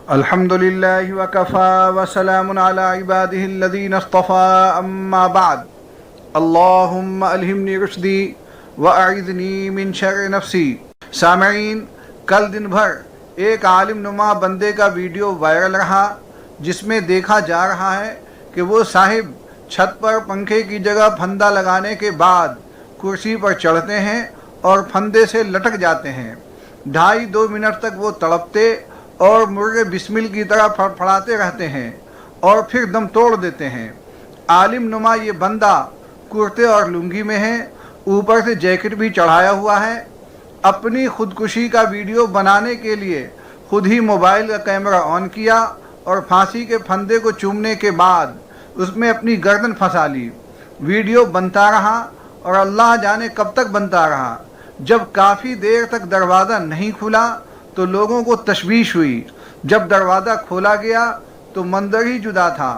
الحمد للہ وکفا وسلام علی عباده الذین اصطفى اما بعد اللہم الہمنی رشدی واعذنی من شر نفسی۔ سامعین، کل دن بھر ایک عالم نما بندے کا ویڈیو وائرل رہا جس میں دیکھا جا رہا ہے کہ وہ صاحب چھت پر پنکھے کی جگہ پھندا لگانے کے بعد کرسی پر چڑھتے ہیں اور پھندے سے لٹک جاتے ہیں۔ 2.5 منٹ تک وہ تڑپتے اور مرغ بسمل کی طرح پھڑپھڑاتے رہتے ہیں اور پھر دم توڑ دیتے ہیں۔ عالم نما یہ بندہ کرتے اور لنگی میں ہے، اوپر سے جیکٹ بھی چڑھایا ہوا ہے۔ اپنی خودکشی کا ویڈیو بنانے کے لیے خود ہی موبائل کا کیمرہ آن کیا اور پھانسی کے پھندے کو چومنے کے بعد اس میں اپنی گردن پھنسا لی۔ ویڈیو بنتا رہا اور اللہ جانے کب تک بنتا رہا۔ جب کافی دیر تک دروازہ نہیں کھلا تو لوگوں کو تشویش ہوئی۔ جب دروازہ کھولا گیا تو منظر ہی جدا تھا۔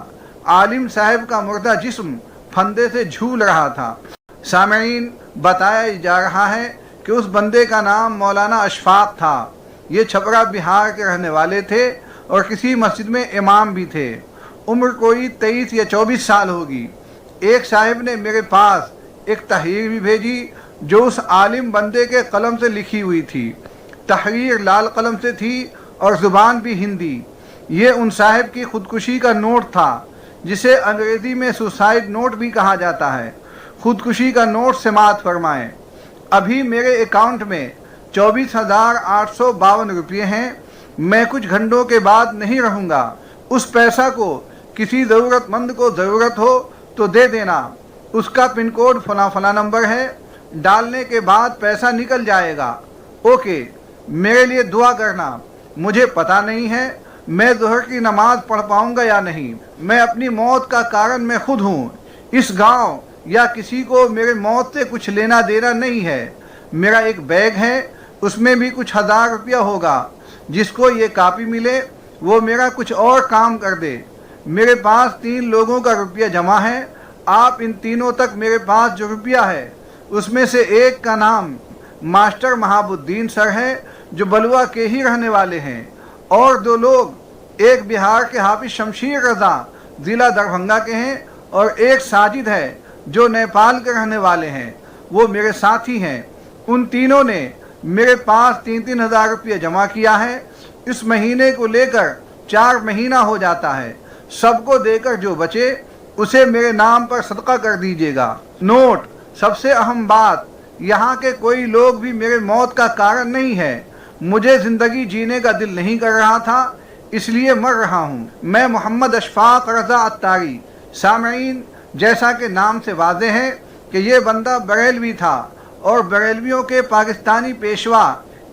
عالم صاحب کا مردہ جسم پھندے سے جھول رہا تھا۔ سامعین، بتایا جا رہا ہے کہ اس بندے کا نام مولانا اشفاق تھا۔ یہ چھپرا بہار کے رہنے والے تھے اور کسی مسجد میں امام بھی تھے۔ عمر کوئی 23 یا 24 سال ہوگی۔ ایک صاحب نے میرے پاس ایک تحریر بھی بھیجی جو اس عالم بندے کے قلم سے لکھی ہوئی تھی۔ تحریر لال قلم سے تھی اور زبان بھی ہندی۔ یہ ان صاحب کی خودکشی کا نوٹ تھا جسے انگریزی میں سوسائڈ نوٹ بھی کہا جاتا ہے۔ خودکشی کا نوٹ سماعت فرمائیں۔ ابھی میرے اکاؤنٹ میں 24,852 روپے ہیں۔ میں کچھ گھنٹوں کے بعد نہیں رہوں گا۔ اس پیسہ کو کسی ضرورت مند کو ضرورت ہو تو دے دینا۔ اس کا پن کوڈ فلاں نمبر ہے۔ ڈالنے کے بعد پیسہ نکل جائے گا۔ اوکے، میرے لیے دعا کرنا۔ مجھے پتہ نہیں ہے میں ظہر کی نماز پڑھ پاؤں گا یا نہیں۔ میں اپنی موت کا کارن میں خود ہوں۔ اس گاؤں یا کسی کو میرے موت سے کچھ لینا دینا نہیں ہے۔ میرا ایک بیگ ہے، اس میں بھی کچھ 1000 روپیہ ہوگا۔ جس کو یہ کاپی ملے وہ میرا کچھ اور کام کر دے۔ میرے پاس 3 لوگوں کا روپیہ جمع ہے۔ آپ ان تینوں تک میرے پاس جو روپیہ ہے اس میں سے ایک کا نام ماسٹر مہاب الدین سر ہے جو بلوا کے ہی رہنے والے ہیں، اور 2 لوگ، ایک بہار کے حافظ شمشیر رضا ضلع دربھنگہ کے ہیں اور ایک ساجد ہے جو نیپال کے رہنے والے ہیں، وہ میرے ساتھی ہیں۔ ان تینوں نے میرے پاس 3-3 ہزار روپیہ جمع کیا ہے۔ اس مہینے کو لے کر 4 مہینہ ہو جاتا ہے۔ سب کو دے کر جو بچے اسے میرے نام پر صدقہ کر دیجیے گا۔ نوٹ: سب سے اہم بات، یہاں کے کوئی لوگ بھی میرے موت کا کارن نہیں ہے۔ مجھے زندگی جینے کا دل نہیں کر رہا تھا، اس لیے مر رہا ہوں۔ میں محمد اشفاق رضا اتاری۔ سامعین، جیسا کہ نام سے واضح ہے کہ یہ بندہ بریلوی تھا اور بریلویوں کے پاکستانی پیشوا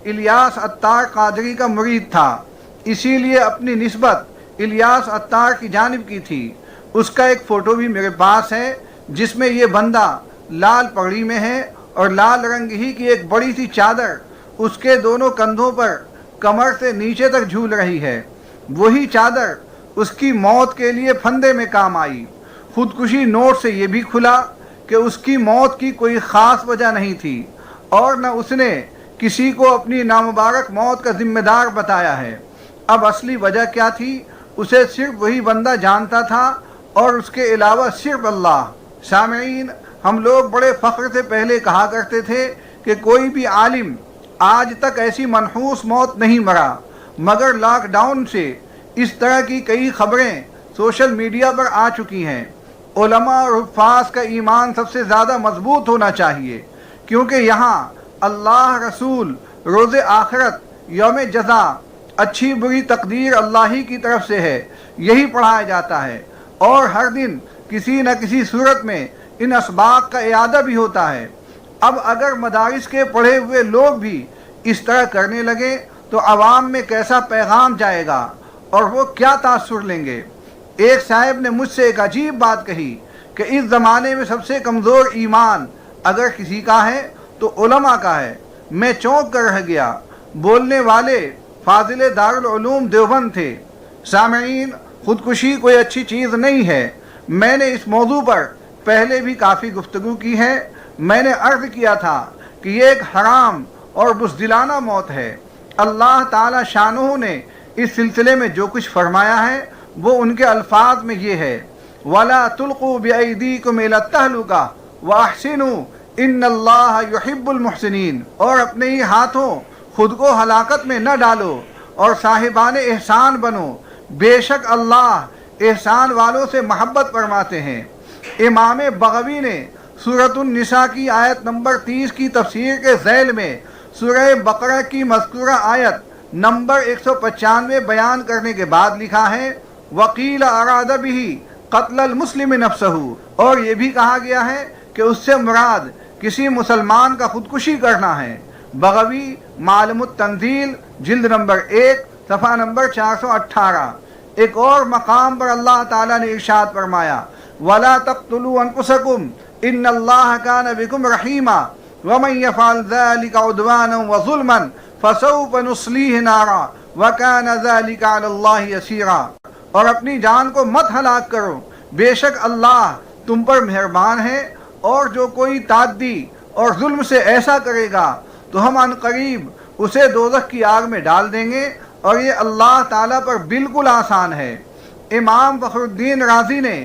الیاس اتار قادری کا مرید تھا، اسی لیے اپنی نسبت الیاس اتار کی جانب کی تھی۔ اس کا ایک فوٹو بھی میرے پاس ہے جس میں یہ بندہ لال پگڑی میں ہے اور لال رنگ ہی کی ایک بڑی سی چادر اس کے دونوں کندھوں پر کمر سے نیچے تک جھول رہی ہے۔ وہی چادر اس کی موت کے لیے پھندے میں کام آئی۔ خودکشی نوٹ سے یہ بھی کھلا کہ اس کی موت کی کوئی خاص وجہ نہیں تھی اور نہ اس نے کسی کو اپنی نامبارک موت کا ذمہ دار بتایا ہے۔ اب اصلی وجہ کیا تھی اسے صرف وہی بندہ جانتا تھا اور اس کے علاوہ صرف اللہ۔ سامعین، ہم لوگ بڑے فخر سے پہلے کہا کرتے تھے کہ کوئی بھی عالم آج تک ایسی منحوس موت نہیں مرا، مگر لاک ڈاؤن سے اس طرح کی کئی خبریں سوشل میڈیا پر آ چکی ہیں۔ علماء اور حفاظ کا ایمان سب سے زیادہ مضبوط ہونا چاہیے، کیونکہ یہاں اللہ، رسول، روز آخرت، یوم جزا، اچھی بری تقدیر اللہ ہی کی طرف سے ہے، یہی پڑھایا جاتا ہے، اور ہر دن کسی نہ کسی صورت میں ان اسباق کا اعادہ بھی ہوتا ہے۔ اب اگر مدارس کے پڑھے ہوئے لوگ بھی اس طرح کرنے لگے تو عوام میں کیسا پیغام جائے گا اور وہ کیا تاثر لیں گے۔ ایک صاحب نے مجھ سے ایک عجیب بات کہی کہ اس زمانے میں سب سے کمزور ایمان اگر کسی کا ہے تو علماء کا ہے۔ میں چونک کر رہ گیا۔ بولنے والے فاضل دارالعلوم دیوبند تھے۔ سامعین، خودکشی کوئی اچھی چیز نہیں ہے۔ میں نے اس موضوع پر پہلے بھی کافی گفتگو کی ہے۔ میں نے عرض کیا تھا کہ یہ ایک حرام اور بزدلانہ موت ہے۔ اللہ تعالی شانہ نے اس سلسلے میں جو کچھ فرمایا ہے وہ ان کے الفاظ میں یہ ہے، وَلَا تُلْقُوا بِأَيْدِيكُمْ إِلَى التَّهْلُكَةِ وَأَحْسِنُوا إِنَّ اللَّهَ يُحِبُّ الْمُحْسِنِينَ، اور اپنے ہی ہاتھوں خود کو ہلاکت میں نہ ڈالو اور صاحبان احسان بنو، بے شک اللہ احسان والوں سے محبت فرماتے ہیں۔ امام بغوی نے سورۃ النساء کی آیت نمبر 30 کی تفسیر کے ذیل میں سورہ بقرہ کی مذکورہ آیت نمبر 195 بیان کرنے کے بعد لکھا ہے، وَقِيلَ أَرَادَ بِهِ قَتْلَ الْمُسْلِمِ نَفْسَهُ، اور یہ بھی کہا گیا ہے کہ اس سے مراد کسی مسلمان کا خودکشی کرنا ہے۔ بغوی معالم التنزیل جلد نمبر 1 صفحہ نمبر 418۔ ایک اور مقام پر اللہ تعالیٰ نے ارشاد فرمایا، وَلَا تَقْتُلُوا أَنفُسَكُمْ إِنَّ اللَّهَ كَانَ بِكُمْ رَحِيمًا وَمَنْ يَفْعَلْ ذَلِكَ عُدْوَانًا وَظُلْمًا فَسَوْفَ نُصْلِيهِ نَارًا وَكَانَ ذَلِكَ عَلَى اللَّهِ يَسِيرًا، اور اپنی جان کو مت ہلاک کرو، بے شک اللہ تم پر مہربان ہے، اور جو کوئی تعدی اور ظلم سے ایسا کرے گا تو ہم عنقریب اسے دوزخ کی آگ میں ڈال دیں گے، اور یہ اللہ تعالیٰ پر بالکل آسان ہے۔ امام فخر الدین رازی نے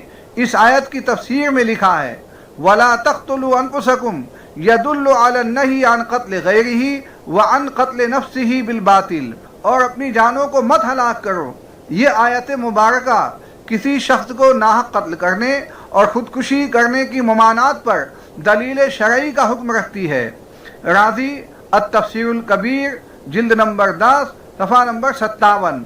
اس آیت کی تفسیر میں لکھا ہے، وَلَا تَقْتُلُوا أَنفُسَكُمْ يَدُلُّ عَلَى النَّهِي عَنْ قَتْلِ غَيْرِهِ وَعَنْ قَتْلِ نَفْسِهِ بِالْبَاطِلِ، اور اپنی جانوں کو مت ہلاک کرو۔ یہ آیت مبارکہ کسی شخص کو ناحق قتل کرنے اور خودکشی کرنے کی ممانعت پر دلیل شرعی کا حکم رکھتی ہے۔ رازی التفسیر الکبیر جلد نمبر 10 صفحہ نمبر 57۔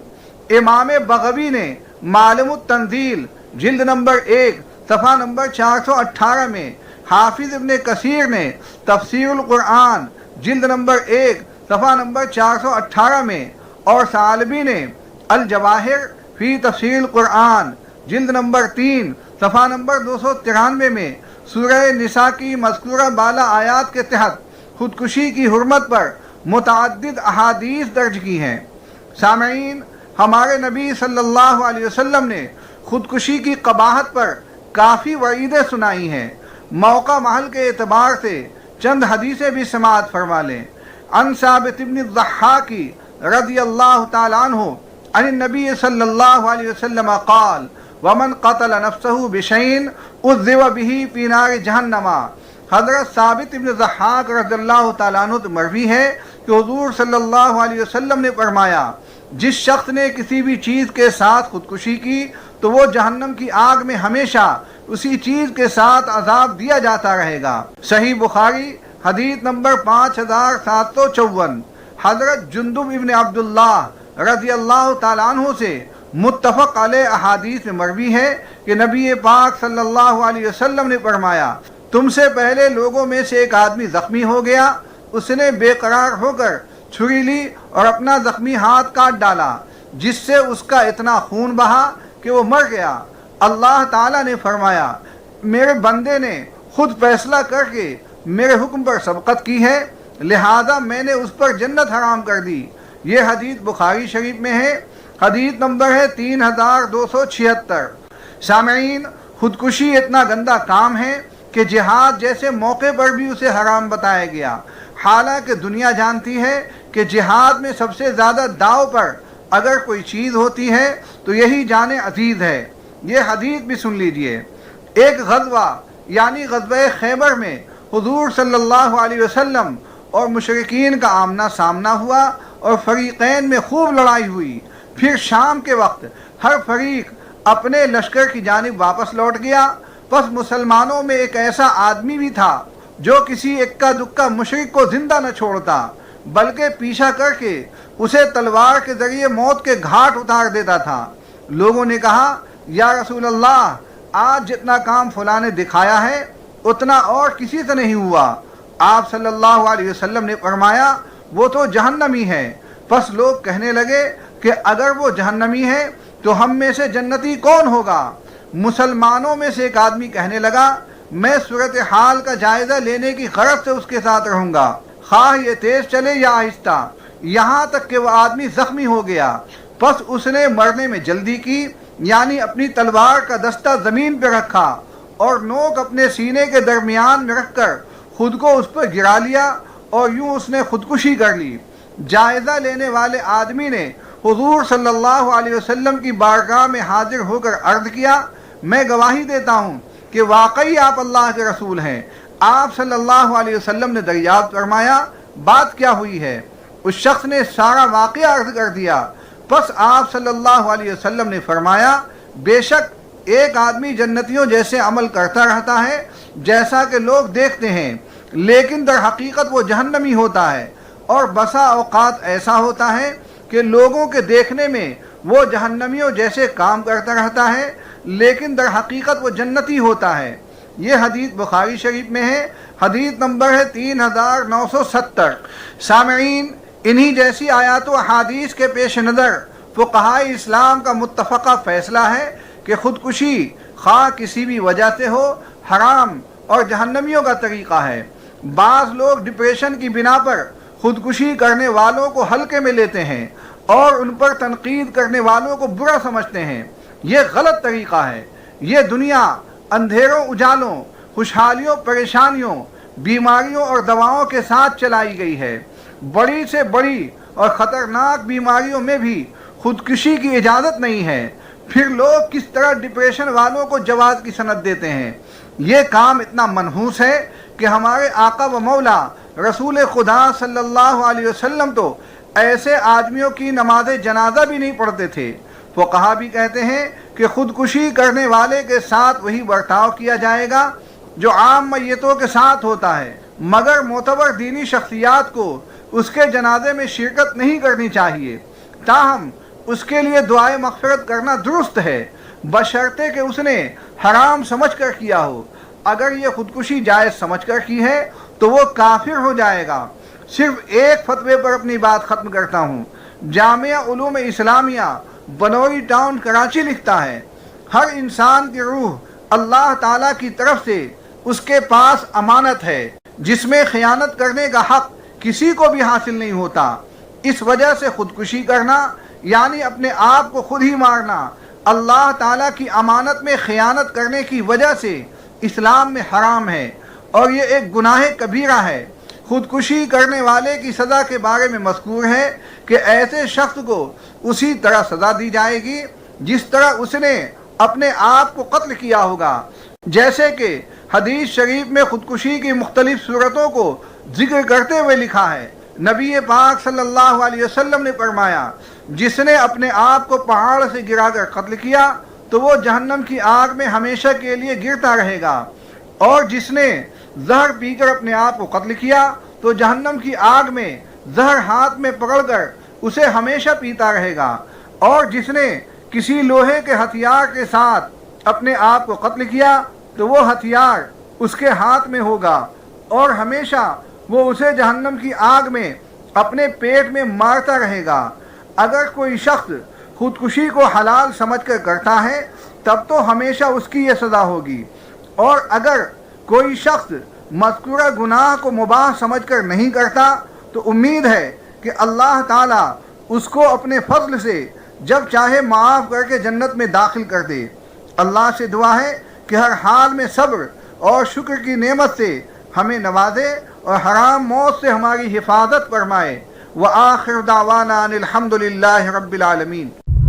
امام بغوی نے معالم التنزیل جلد نمبر 1 صفحہ نمبر 418 میں، حافظ ابن کثیر نے تفسیر القرآن جلد نمبر 1 صفحہ نمبر 418 میں، اور ثعلبی نے الجواہر فی تفسیر القرآن جلد نمبر 3 صفحہ نمبر 293 میں سورہ نساء کی مذکورہ بالا آیات کے تحت خودکشی کی حرمت پر متعدد احادیث درج کی ہیں۔ سامعین، ہمارے نبی صلی اللہ علیہ وسلم نے خودکشی کی قباحت پر کافی وعیدیں سنائی ہیں۔ موقع محل کے اعتبار سے چند حدیثیں بھی سماعت فرما لیں۔ عن ثابت بن الضحاک رضی اللہ تعالیٰ عنہ عن النبی صلی اللہ علیہ وسلم قال، ومن قتل نفسه بشيء عذب به في نار جہنم۔ حضرت ثابت ابن ضحاک رضی اللہ تعالیٰ عنہ سے مروی ہے کہ حضور صلی اللہ علیہ وسلم نے فرمایا، جس شخص نے کسی بھی چیز کے ساتھ خودکشی کی تو وہ جہنم کی آگ میں ہمیشہ اسی چیز کے ساتھ عذاب دیا جاتا رہے گا۔ صحیح بخاری حدیث نمبر 5754۔ حضرت جندب ابن عبداللہ رضی اللہ تعالیٰ عنہ سے متفق علیہ احادیث میں مروی ہے کہ نبی پاک صلی اللہ علیہ وسلم نے فرمایا، تم سے پہلے لوگوں میں سے ایک آدمی زخمی ہو گیا، اس نے بے قرار ہو کر چھری لی اور اپنا زخمی ہاتھ کاٹ ڈالا، جس سے اس کا اتنا خون بہا کہ وہ مر گیا۔ اللہ تعالیٰ نے فرمایا، میرے بندے نے خود فیصلہ کر کے میرے حکم پر سبقت کی ہے، لہذا میں نے اس پر جنت حرام کر دی۔ یہ حدیث بخاری شریف میں ہے، حدیث نمبر ہے 3276۔ سامعین، خودکشی اتنا گندا کام ہے کہ جہاد جیسے موقع پر بھی اسے حرام بتایا گیا، حالانکہ دنیا جانتی ہے کہ جہاد میں سب سے زیادہ داؤ پر اگر کوئی چیز ہوتی ہے تو یہی جان عزیز ہے۔ یہ حدیث بھی سن لیجئے۔ ایک غزوہ یعنی غزوہ خیبر میں حضور صلی اللہ علیہ وسلم اور مشرکین کا آمنا سامنا ہوا اور فریقین میں خوب لڑائی ہوئی۔ پھر شام کے وقت ہر فریق اپنے لشکر کی جانب واپس لوٹ گیا۔ پس مسلمانوں میں ایک ایسا آدمی بھی تھا جو کسی اکا دکا مشرک کو زندہ نہ چھوڑتا، بلکہ پیچھا کر کے اسے تلوار کے ذریعے موت کے گھاٹ اتار دیتا تھا۔ لوگوں نے کہا، یا رسول اللہ، آج جتنا کام فلاں نے دکھایا ہے اتنا اور کسی سے نہیں ہوا۔ آپ صلی اللہ علیہ وسلم نے فرمایا، وہ تو جہنمی ہے۔ پس لوگ کہنے لگے کہ اگر وہ جہنمی ہے تو ہم میں سے جنتی کون ہوگا؟ مسلمانوں میں سے ایک آدمی کہنے لگا، میں صورتحال کا جائزہ لینے کی غرض سے اس کے ساتھ رہوں گا، خواہ یہ تیز چلے یا آہستہ، یہاں تک کہ وہ آدمی زخمی ہو گیا۔ پس اس نے مرنے میں جلدی کی، یعنی اپنی تلوار کا دستہ زمین پہ رکھا اور نوک اپنے سینے کے درمیان میں رکھ کر خود کو اس پر گرا لیا، اور یوں اس نے خودکشی کر لی۔ جائزہ لینے والے آدمی نے حضور صلی اللہ علیہ وسلم کی بارگاہ میں حاضر ہو کر عرض کیا، میں گواہی دیتا ہوں کہ واقعی آپ اللہ کے رسول ہیں۔ آپ صلی اللہ علیہ وسلم نے دریافت فرمایا، بات کیا ہوئی ہے؟ اس شخص نے سارا واقعہ عرض کر دیا۔ پس آپ صلی اللہ علیہ وسلم نے فرمایا، بے شک ایک آدمی جنتیوں جیسے عمل کرتا رہتا ہے جیسا کہ لوگ دیکھتے ہیں، لیکن در حقیقت وہ جہنمی ہوتا ہے، اور بسا اوقات ایسا ہوتا ہے کہ لوگوں کے دیکھنے میں وہ جہنمیوں جیسے کام کرتا رہتا ہے، لیکن در حقیقت وہ جنتی ہوتا ہے۔ یہ حدیث بخاری شریف میں ہے، حدیث نمبر ہے 3970۔ سامعین، انہی جیسی آیات و احادیث کے پیش نظر فقہائے اسلام کا متفقہ فیصلہ ہے کہ خودکشی خواہ کسی بھی وجہ سے ہو، حرام اور جہنمیوں کا طریقہ ہے۔ بعض لوگ ڈپریشن کی بنا پر خودکشی کرنے والوں کو ہلکے میں لیتے ہیں اور ان پر تنقید کرنے والوں کو برا سمجھتے ہیں۔ یہ غلط طریقہ ہے۔ یہ دنیا اندھیروں اجالوں، خوشحالیوں پریشانیوں، بیماریوں اور دواؤں کے ساتھ چلائی گئی ہے۔ بڑی سے بڑی اور خطرناک بیماریوں میں بھی خودکشی کی اجازت نہیں ہے، پھر لوگ کس طرح ڈپریشن والوں کو جواز کی سند دیتے ہیں؟ یہ کام اتنا منحوس ہے کہ ہمارے آقا و مولا رسول خدا صلی اللہ علیہ وسلم تو ایسے آدمیوں کی نماز جنازہ بھی نہیں پڑھتے تھے۔ فقہا بھی کہتے ہیں کہ خودکشی کرنے والے کے ساتھ وہی برتاؤ کیا جائے گا جو عام میتوں کے ساتھ ہوتا ہے، مگر معتبر دینی شخصیات کو اس کے جنازے میں شرکت نہیں کرنی چاہیے۔ تاہم اس کے لیے دعائے مغفرت کرنا درست ہے، بشرطے کہ اس نے حرام سمجھ کر کیا ہو۔ اگر یہ خودکشی جائز سمجھ کر کی ہے تو وہ کافر ہو جائے گا۔ صرف ایک فتوے پر اپنی بات ختم کرتا ہوں۔ جامعہ علوم اسلامیہ بنوری ٹاؤن کراچی لکھتا ہے، ہر انسان کی روح اللہ تعالیٰ کی طرف سے اس کے پاس امانت ہے جس میں خیانت کرنے کا حق کسی کو بھی حاصل نہیں ہوتا۔ اس وجہ سے خودکشی کرنا یعنی اپنے آپ کو خود ہی مارنا اللہ تعالیٰ کی امانت میں خیانت کرنے کی وجہ سے اسلام میں حرام ہے، اور یہ ایک گناہ کبیرہ ہے۔ خودکشی کرنے والے کی سزا کے بارے میں مذکور ہے کہ ایسے شخص کو اسی طرح سزا دی جائے گی جس طرح اس نے اپنے آپ کو قتل کیا ہوگا۔ جیسے کہ حدیث شریف میں خودکشی کی مختلف صورتوں کو ذکر کرتے ہوئے لکھا ہے، نبی پاک صلی اللہ علیہ وسلم نے فرمایا، جس نے اپنے آپ کو پہاڑ سے گرا کر قتل کیا تو وہ جہنم کی آگ میں ہمیشہ کے لیے گرتا رہے گا، اور جس نے زہر پی کر اپنے آپ کو قتل کیا تو جہنم کی آگ میں زہر ہاتھ میں پکڑ کر اسے ہمیشہ پیتا رہے گا، اور جس نے کسی لوہے کے ہتھیار کے ساتھ اپنے آپ کو قتل کیا تو وہ ہتھیار اس کے ہاتھ میں ہوگا اور ہمیشہ وہ اسے جہنم کی آگ میں اپنے پیٹ میں مارتا رہے گا۔ اگر کوئی شخص خودکشی کو حلال سمجھ کر کرتا ہے تب تو ہمیشہ اس کی یہ سزا ہوگی، اور اگر کوئی شخص مذکورہ گناہ کو مباح سمجھ کر نہیں کرتا تو امید ہے کہ اللہ تعالیٰ اس کو اپنے فضل سے جب چاہے معاف کر کے جنت میں داخل کر دے۔ اللہ سے دعا ہے کہ ہر حال میں صبر اور شکر کی نعمت سے ہمیں نوازے اور حرام موت سے ہماری حفاظت فرمائے۔ وآخر دعوانا ان الحمد للہ رب العالمین۔